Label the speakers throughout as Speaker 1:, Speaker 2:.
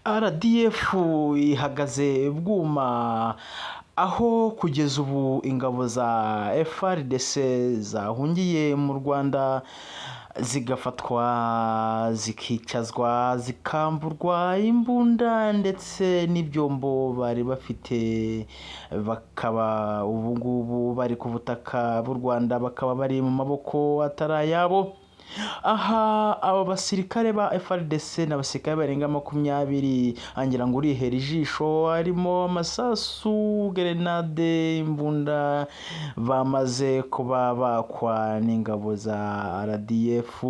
Speaker 1: RDF ihagaze bwuma aho kugeza ubu ingabo za FARDC zahungiye mu Rwanda zigafatwa zikicazwa zikamburwa imbunda ndetse n'ibyombo bari bafite, bakaba ubu ngubu bari ku butaka bw'u Rwanda, bakaba bari mu maboko atari ayabo. Aha aba basirikare ba FARDC n'abasirikare barenga 20 angira ngo urihera ijisho, harimo amasasu, grenade, imbunda bamaze kuba bakwa n'ingabo za RDF.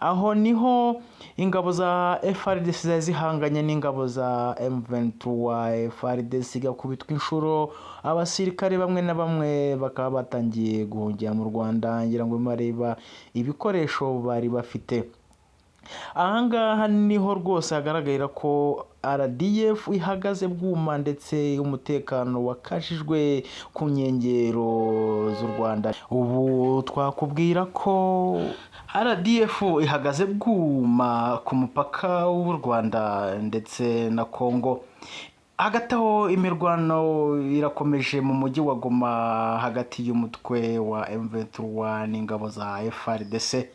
Speaker 1: Aho niho ingabo za FARDC zihanganye n'ingabo za M23, FARDC igakubitwa inshuro, abasirikare bamwe na bamwe bakaba batangiye guhungira mu Rwanda ngira ngo mareba ibikoresho bari bafite. Ahangaha niho rwose hagaragara ko RDF ihagaze bwuma ndetse umutekano wakajijwe ku nkengero z'u Rwanda. Ubu twakubwira ko RDF ihagaze bwuma ku mupaka w'u Rwanda ndetse na Congo. Hagati aho imirwano irakomeje mu mujyi wa Goma hagati y'umutwe wa M23 n'ingabo za FARDC.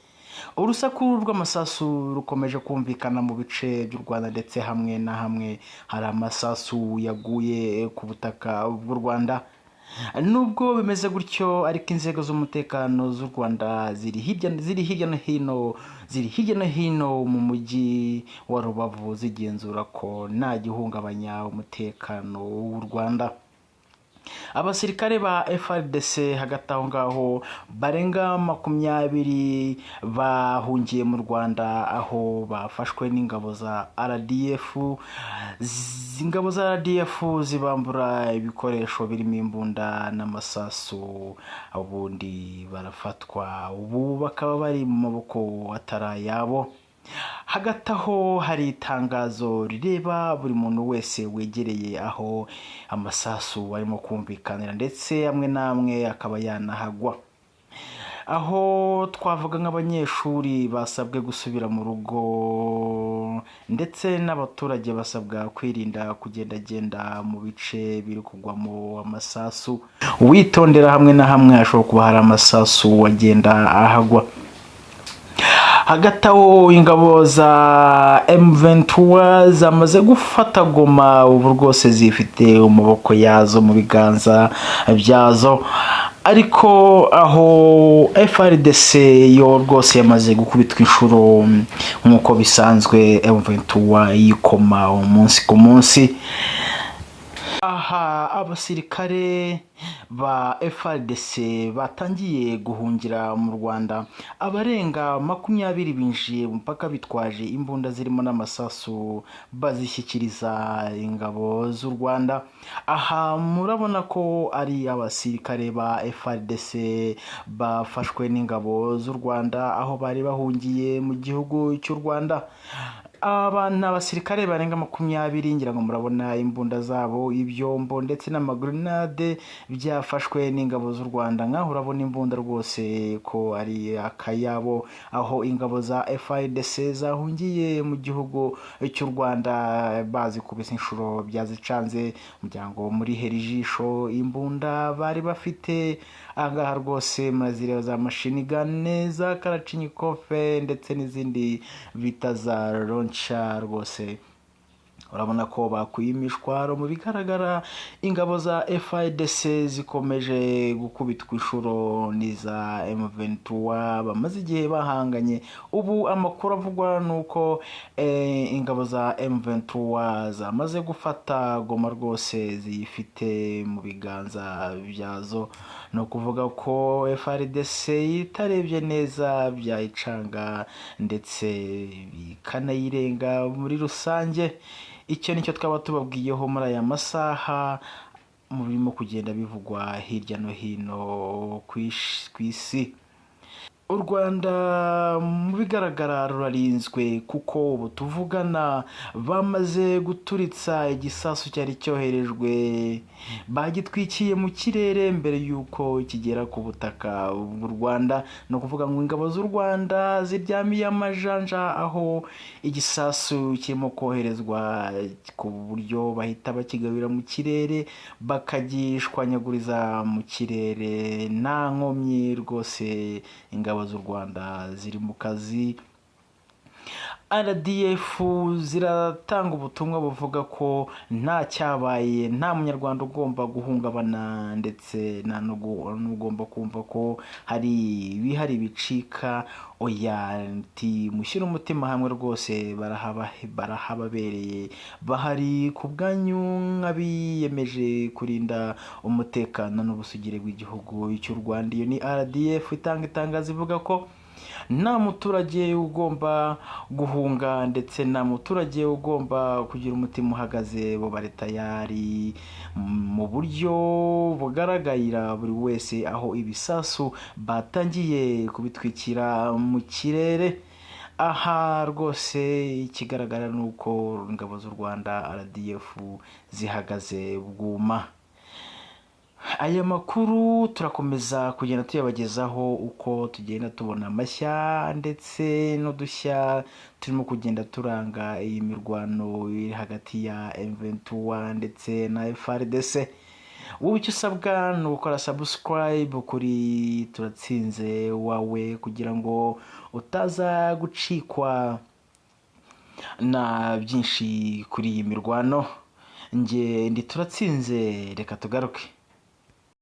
Speaker 1: Urusaku rw'amasasu rukomeje kumvikana mu bice by'u Rwanda ndetse hamwe na hamwe hari amasasu yaguye ku butaka bw'u Rwanda. Nubwo bimeze gutyo ariko inzego z'umutekano z'u Rwanda ziri hirya no hino mu mujyi wa Rubavu zigenzura ko nta gihungabanya umutekano w'u Rwanda. Abasirikare ba FARDC hagati aho ngaho barenga 20 bahungiye mu Rwanda aho bafashwe n'ingabo za RDF. Ingabo za RDF zibambura ibikoresho birimo imbunda n'amasasu, ubundi barafatwa, ubu bakaba bari mu maboko atari yabo. Hagati aho hari itangazo rireba buri muntu wese wegereye aho amasasu arimo kumvikanira ndetse amwe namwe akaba yanahagwa. Aho twavuga nk'abanyeshuri basabwe gusubira mu rugo ndetse n'abaturage basabwa kwirinda kugendagenda mu bice biri kugwamo amasasu, witondera hamwe na hamwe hashobora kuba hari amasasu wagenda ahagwa. Hagati aho ingabo za M23 zamaze gufata Goma, ubu rwose zifite umuboko yazo mu biganza byazo, ariko aho FARDC yo rwose yamaze gukubitwa inshuro nk'uko bisanzwe M23 yikoma umunsi ku munsi. Aha abasirikare ba FARDC batangiye guhungira mu Rwanda, abarenga 20 binjiye mpaka bitwaje imbunda zirimo n'amasasu bazishyikiriza ingabo z'u Rwanda. Aha murabona ko ari abasirikare ba FARDC bafashwe n'ingabo z'u Rwanda aho bari bahungiye mu gihugu cy'u Rwanda. Abana abasirikare barenga 20 ngira ngo murabona imbunda zabo, ibyombo ndetse n'amagrenade byafashwe n'ingabo z'u Rwanda. Nkaho urabona imbunda rwose ko ari akayabo, aho ingabo za FARDC zahungiye mu gihugu cy'u Rwanda bazi kubisa inshuro byazicanze umuryango muri herijisho. Imbunda bari bafite agaha rwose mazire za machine gun, za Kalashnikov ndetse n'izindi bita za launcher rwose. Urabona ko bakuye imishwaro. Mu bigaragara ingabo za FARDC zikomeje gukubitwa inshuro n'iza M23 bamaze igihe bahanganye. Ubu amakuru avugwa nuko ingabo za M23 zamaze gufata Goma rwose ziyifite mu biganza byazo. No kuvuga ko FARDC itarebye neza byayicanga ndetse bikanayirenga muri rusange. Icyo nicyo twaba tubabwiyeho muri aya masaha mu birimo kugenda bivugwa hirya no hino ku isi. u Rwanda mu bigaragara rurarinzwe kuko ubu tuvugana bamaze guturitsa igisasu cyari cyoherejwe, bagitwikiye mu kirere mbere y'uko kigera ku butaka bw'u Rwanda. Ni ukuvuga ngo ingabo z'u Rwanda ziryamiye amajanja aho igisasu kirimo koherezwa ku buryo bahita bakigarurira mu kirere bakagishwanyaguriza mu kirere nta nkomyi rwose. Ingabo z'u Rwanda ziri mu kazi. RDF ziratanga ubutumwa buvuga ko nta cyabaye, nta munyarwanda ugomba guhungabana ndetse nta n'ugomba kumva ko hari ibihari bicika. Oya, mushyire umutima hamwe rwose, barahababereye, bahari ku bwanyu nk'abiyemeje kurinda umutekano n'ubusugire bw'igihugu cy'u Rwanda. Iyo ni RDF itanga itangazo ivuga ko nta muturage ugomba guhunga ndetse nta muturage ugomba kugira umutima uhagaze, bo bari tayari mu buryo bugaragarira buri wese aho ibisasu batangiye kubitwikira mu kirere. Aha rwose ikigaragara ni uko ingabo z'u Rwanda RDF zihagaze bwuma. Aya makuru turakomeza kugenda tuyabagezaho uko tugenda tubona amashya ndetse n'udushya turimo kugenda turanga iyi mirwano iri hagati ya M23 ndetse na FARDC. Wowe icyo usabwa ni ugukora subscribe kuri Turatsinze wawe kugira ngo utaza gucikwa na byinshi kuri iyi mirwano. Njye ndi Turatsinze, reka tugaruke.